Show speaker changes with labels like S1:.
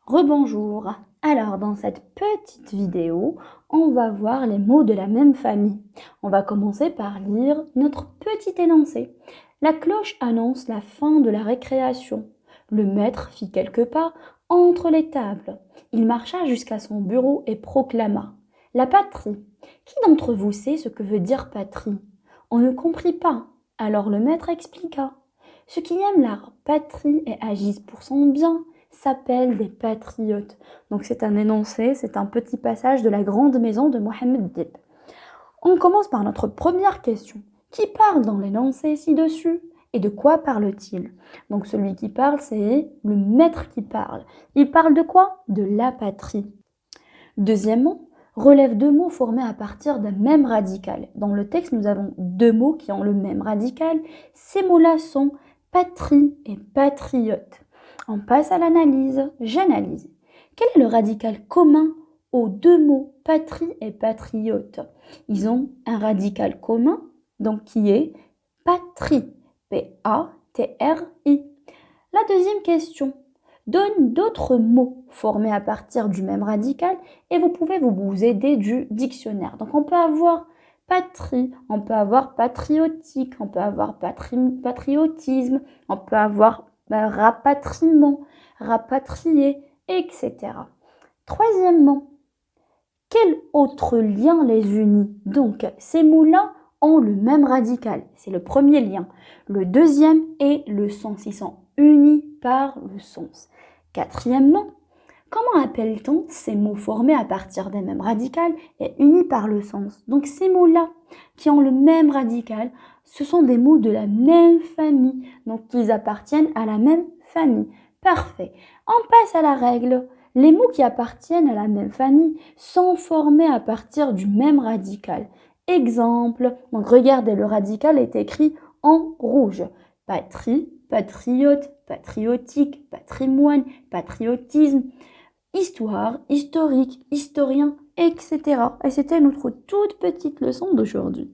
S1: Rebonjour. Alors, dans cette petite vidéo, on va voir les mots de la même famille. On va commencer par lire notre petit énoncé. La cloche annonce la fin de la récréation. Le maître fit quelques pas entre les tables. Il marcha jusqu'à son bureau et proclama: La patrie. Qui d'entre vous sait ce que veut dire patrie? On ne comprit pas. Alors le maître expliqua. Ceux qui aiment la patrie et agissent pour son bien s'appellent des patriotes. Donc c'est un énoncé, c'est un petit passage de la grande maison de Mohammed Dib. On commence par notre première question. Qui parle dans l'énoncé ci-dessus? Et de quoi parle-t-il? Donc celui qui parle, c'est le maître qui parle. Il parle de quoi? De la patrie. Deuxièmement, relève deux mots formés à partir d'un même radical. Dans le texte, nous avons deux mots qui ont le même radical. Ces mots-là sont patrie et patriote. On passe à l'analyse. J'analyse. Quel est le radical commun aux deux mots patrie et patriote? Ils ont un radical commun, donc qui est patrie. P-A-T-R-I. La deuxième question. Donne d'autres mots formés à partir du même radical et vous pouvez vous aider du dictionnaire. Donc on peut avoir patrie, on peut avoir patriotique, on peut avoir patriotisme, on peut avoir rapatriement, rapatrier, etc. Troisièmement, quel autre lien les unit? Donc ces mots-là ont le même radical, c'est le premier lien. Le deuxième est le sens, ils sont unis par le sens. Quatrièmement, comment appelle-t-on ces mots formés à partir des mêmes radicales et unis par le sens? Donc ces mots-là qui ont le même radical, ce sont des mots de la même famille, donc ils appartiennent à la même famille. Parfait. On passe à la règle. Les mots qui appartiennent à la même famille sont formés à partir du même radical. Exemple, donc regardez, le radical est écrit en rouge. Patrie, patriote, patriotique, patrimoine, patriotisme, histoire, historique, historien, etc. Et c'était notre toute petite leçon d'aujourd'hui.